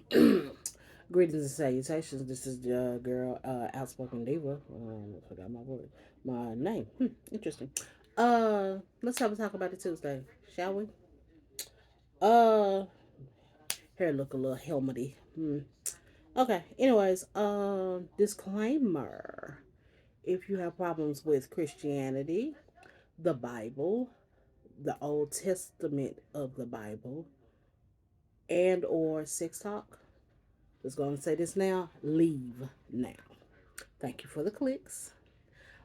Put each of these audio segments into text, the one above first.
Greetings and salutations. This is the girl, Outspoken Diva. I forgot my name. Interesting. Let's have a talk about it Tuesday, shall we? Uh, Hair look a little helmety. Okay. Anyways, disclaimer: if you have problems with Christianity, the Bible, the Old Testament of the Bible, and or sex talk, just gonna say this now. Leave now. Thank you for the clicks.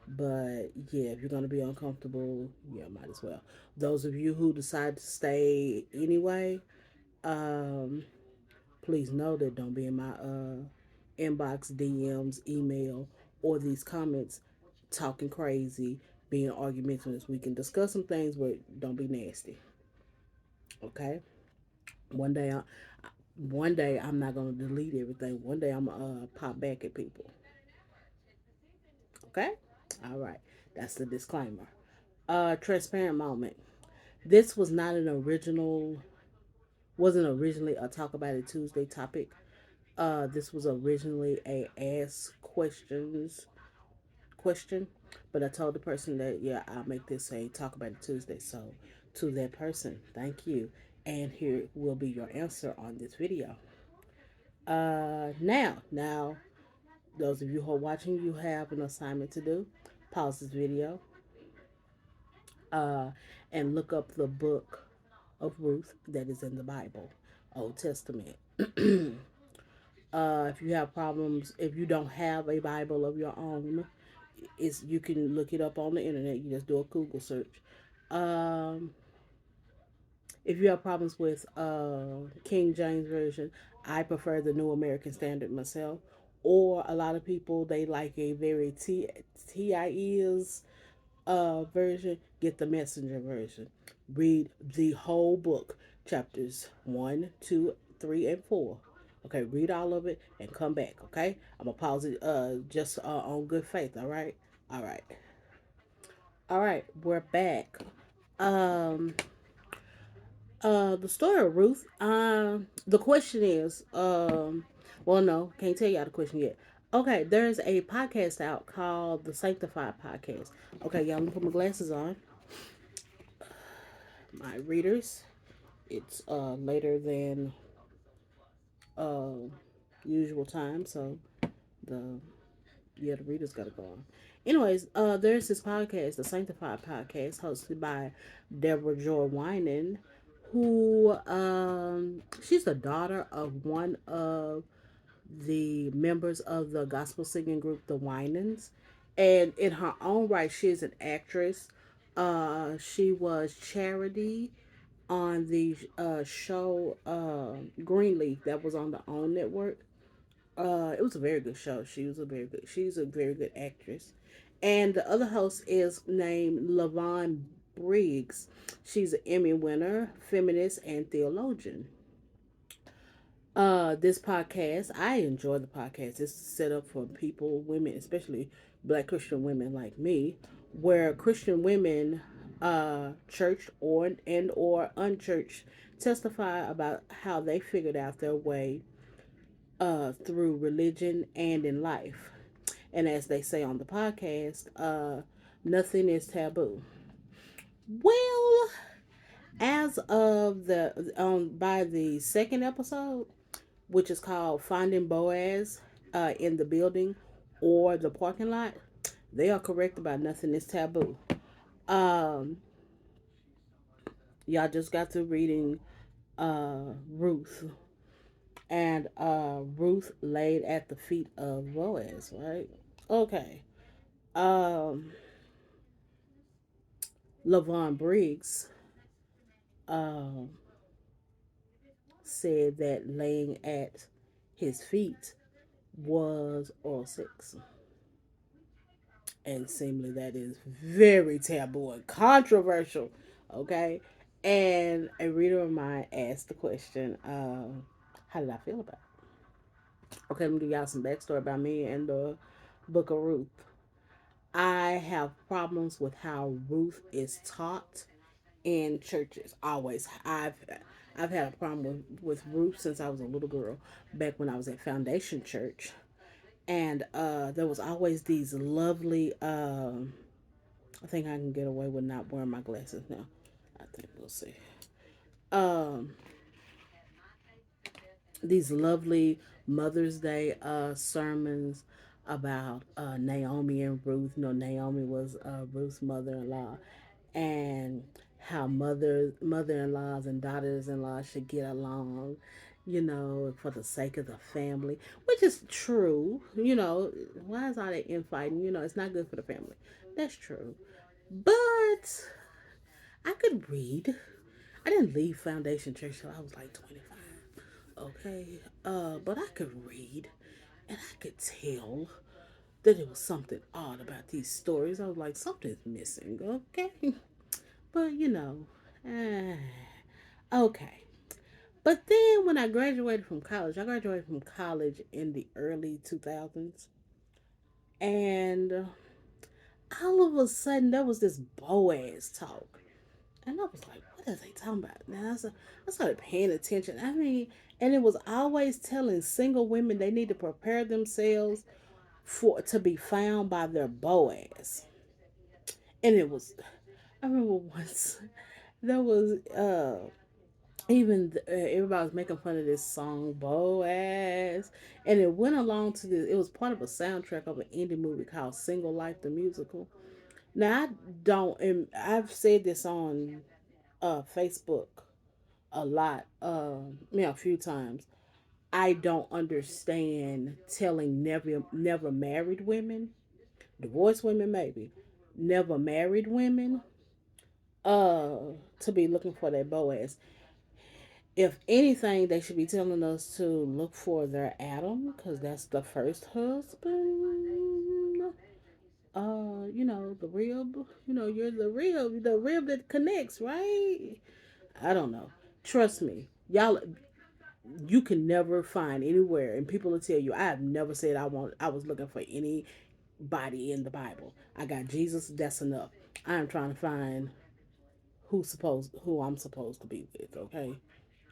But yeah, if you're gonna be uncomfortable, yeah, might as well. Those of you who decide to stay anyway, um, please know that don't be in my inbox, DMs, email, or these comments talking crazy, being argumentative. We can discuss some things, but don't be nasty. Okay. One day, one day I'm not gonna delete everything. One day I'm gonna pop back at people. Okay. All right. That's the disclaimer. Transparent moment. This was not an original, wasn't originally a Talk About It Tuesday topic. This was originally a ask questions question, but I told the person that yeah, I'll make this a Talk About It Tuesday. So to that person, thank you, and here will be your answer on this video. Now, those of you who are watching, you have an assignment to do. Pause this video, uh, and look up the book of Ruth that is in the Bible, Old Testament. If you have problems, if you don't have a Bible of your own, is you can look it up on the internet. You just do a Google search. Um, if you have problems with King James version, I prefer the New American Standard myself. Or a lot of people they like a very T.I. is version, get the messenger version. Read the whole book, chapters 1, 2, 3, and 4. Okay, read all of it and come back. Okay, I'm gonna pause it just on good faith. All right, all right. We're back. Um, the story of Ruth. The question is, well, no, can't tell y'all the question yet. Okay, there's a podcast out called the Sanctified Podcast. Okay, y'all, let me put my glasses on. My readers. It's later than uh, usual time, so the the readers gotta go on. Anyways, there's this podcast, the Sanctified Podcast, hosted by Deborah Joy Winan, who she's the daughter of one of the members of the gospel singing group, the Winans, and in her own right, she is an actress. She was Charity on the show Greenleaf that was on the OWN network. It was a very good show. She's a very good actress. And the other host is named Lavon Briggs. She's an Emmy winner, feminist, and theologian. This podcast, I enjoy the podcast. It's set up for people, women, especially black Christian women like me, where Christian women, church or unchurched, testify about how they figured out their way through religion and in life. And as they say on the podcast, nothing is taboo. Well, as of the by the second episode, which is called Finding Boaz in the Building or the Parking Lot, they are correct about nothing is taboo. Um, y'all just got to reading Ruth, and Ruth laid at the feet of Boaz, right? Okay. Um, Lavon Briggs um, said that laying at his feet was oral sex. And seemingly that is very taboo and controversial. Okay. And a reader of mine asked the question, how did I feel about it? Okay, let me give y'all some backstory about me and the book of Ruth. I have problems with how Ruth is taught in churches. Always. I've had a problem with Ruth since I was a little girl, back when I was at Foundation Church. And there was always these lovely, I think I can get away with not wearing my glasses now. I think we'll see. Um, these lovely Mother's Day sermons about Naomi and Ruth. You know, Naomi was Ruth's mother-in-law, and how mother-in-laws and daughters-in-law should get along, you know, for the sake of the family, which is true. You know, why is all that infighting? You know, it's not good for the family. That's true. But I could read. I didn't leave Foundation Church till I was like 25. Okay. But I could read, and I could tell that there was something odd about these stories. I was like, something's missing. Okay. But you know, eh, okay. But then when I graduated from college in the early 2000s, and all of a sudden there was this Boaz talk. And I was like, what are they talking about? Now I started paying attention. I mean, and it was always telling single women they need to prepare themselves for to be found by their Boaz. And it was, I remember once there was even everybody was making fun of this song Boaz, and it went along to this. It was part of a soundtrack of an indie movie called Single Life the Musical. Now I don't, and I've said this on Facebook a lot, a few times. I don't understand telling never married women, divorced women maybe, never married women, uh, to be looking for their Boaz. If anything, they should be telling us to look for their Adam, because that's the first husband. You know, the rib. You know, you're the rib that connects, right? I don't know. Trust me, y'all. You can never find anywhere, and people will tell you, I have never said I was looking for anybody in the Bible. I got Jesus. That's enough. I am trying to find who I'm supposed to be with. Okay,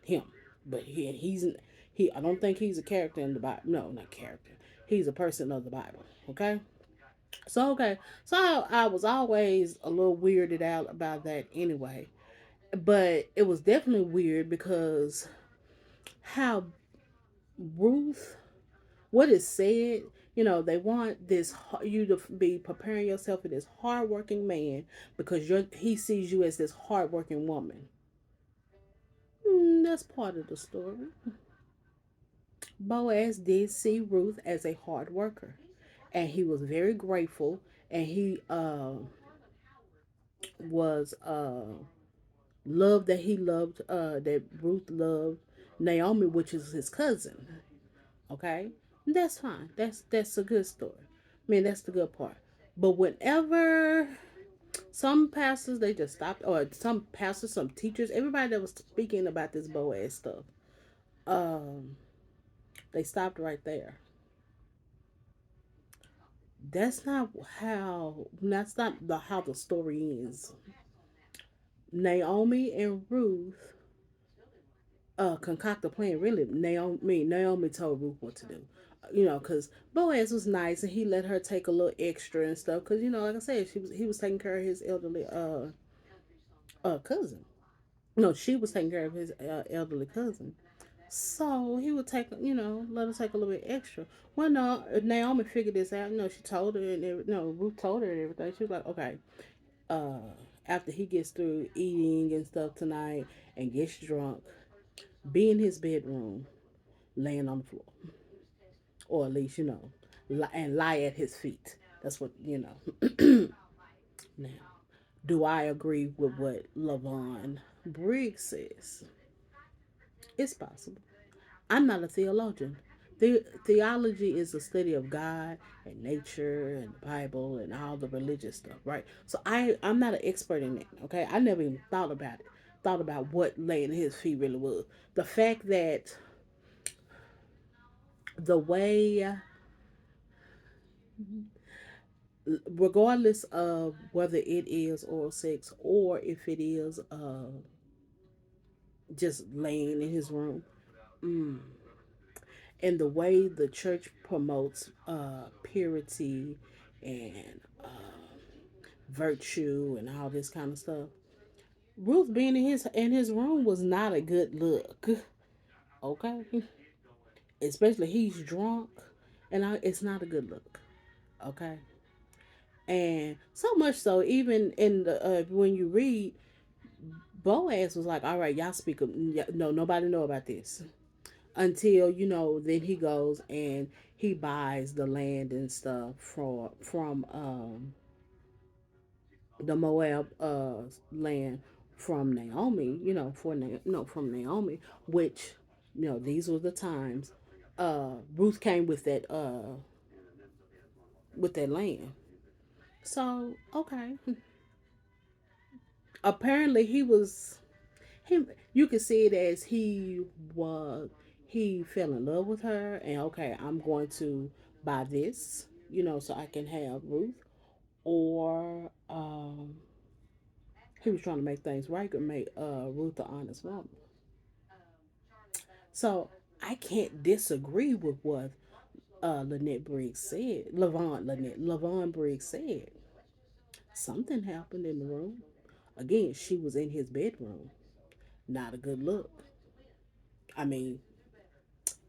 him. But he. I don't think he's a character in the Bible. No, not character. He's a person of the Bible. Okay. So I was always a little weirded out about that anyway. But it was definitely weird because how Ruth, what is said, you know, they want you to be preparing yourself for this hardworking man because he sees you as this hardworking woman. That's part of the story. Boaz did see Ruth as a hard worker, and he was very grateful, and he was that Ruth loved Naomi, which is his cousin. Okay, that's fine. That's a good story. I mean, that's the good part. But whenever some pastors they just stopped, or some pastors, some teachers, everybody that was speaking about this Boaz stuff, um, they stopped right there. That's not how. That's not how the story ends. Naomi and Ruth concoct a plan. Really, Naomi told Ruth what to do. You know, because Boaz was nice and he let her take a little extra and stuff. Because you know, like I said, he was taking care of his elderly cousin. No, she was taking care of his elderly cousin. So he would take, you know, let her take a little bit extra. Well, no, Naomi figured this out. You know, she told her, and no, Ruth told her and everything. She was like, okay, uh, after he gets through eating and stuff tonight and gets drunk, be in his bedroom, laying on the floor, or at least, you know, and lie at his feet. That's what, you know. Now, do I agree with what Lavon Briggs says? It's possible. I'm not a theologian. Theology is the study of God and nature and the Bible and all the religious stuff, right? So I'm not an expert in it. Okay, I never even thought about it. Thought about what laying at his feet really was. The fact that the way, regardless of whether it is oral sex or if it is just laying in his room. Mm. And the way the church promotes purity and virtue and all this kind of stuff. Ruth being in his room was not a good look. Okay, especially he's drunk, and it's not a good look. Okay, and so much so, even in the when you read, Boaz was like, "All right, y'all speak. No, nobody know about this until Then he goes and he buys the land and stuff from the Moab land from Naomi. From Naomi, which these were the times. Ruth came with that land. So okay, apparently he. You could see it as was he fell in love with her, and okay, I'm going to buy this, so I can have Ruth, or he was trying to make things right and make Ruth an honest woman. So I can't disagree with what Lynette Briggs said. Lavon Briggs said something happened in the room. Again, she was in his bedroom. Not a good look. I mean,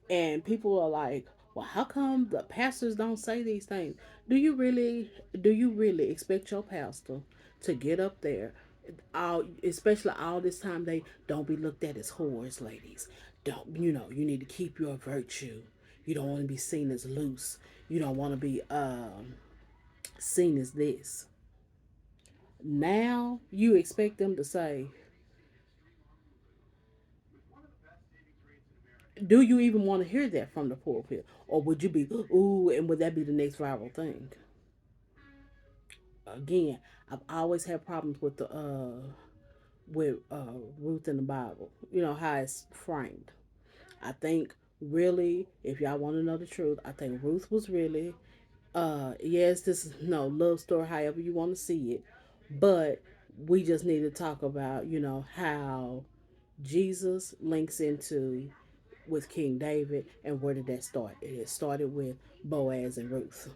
and people are like, well, how come the pastors don't say these things? Do you really expect your pastor to get up there, especially all this time, they don't be looked at as whores, ladies? Don't you need to keep your virtue. You don't want to be seen as loose. You don't want to be seen as this. Now you expect them to say, do you even want to hear that from the pulpit? Or would you be, ooh, and would that be the next viral thing? Again, I've always had problems with Ruth in the Bible. You know how it's framed. I think really, if y'all want to know the truth, I think Ruth was really yes, this is no love story, however you want to see it, but we just need to talk about how Jesus links into with King David, and where did that start? It started with Boaz and Ruth.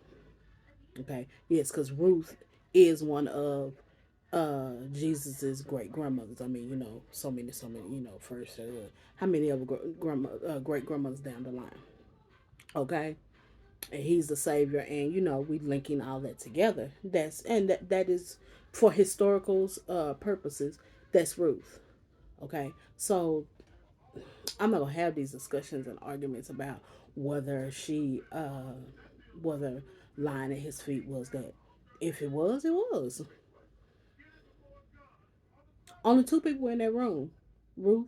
Okay, yes, because Ruth is one of Jesus's great grandmothers. I mean, so many, first how many of grandma great grandmothers down the line? Okay, and he's the savior, and we linking all that together. That is for historical purposes. That's Ruth. Okay, so I'm not gonna have these discussions and arguments about whether whether lying at his feet was that. If it was, it was. Only two people in that room, Ruth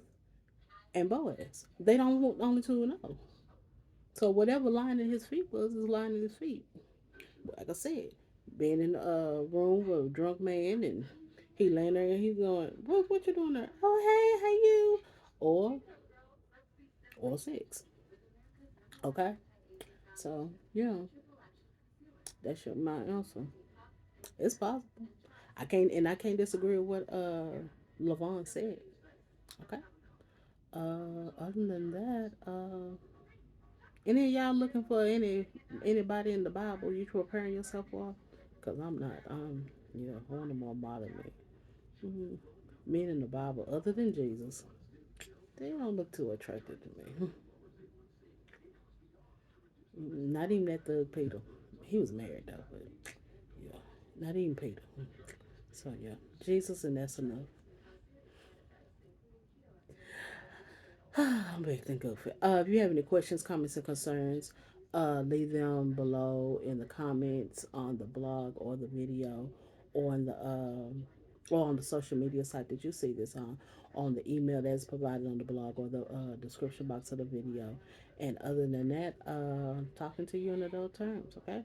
and Boaz. They don't want only two to know. So whatever lying at his feet was is lying at his feet. Like I said, being in a room with a drunk man and he laying there and he's going, Ruth, what you doing there? Oh hey, how you? Or sex. Okay? So, that's my answer. It's possible. I can't disagree with what Lavon said. Okay. Other than that, any of y'all looking for anybody in the Bible you preparing yourself for? Cause I'm not. I want a more modern man. Mm-hmm. Men in the Bible, other than Jesus, they don't look too attractive to me. Not even that thug Peter. He was married though, but yeah, not even Peter. So yeah, Jesus, and that's enough. I'm back and goofy. If you have any questions, comments, and concerns, leave them below in the comments on the blog or the video, or on the social media site that you see this on the email that's provided on the blog or the description box of the video. And other than that, talking to you in adult terms. Okay.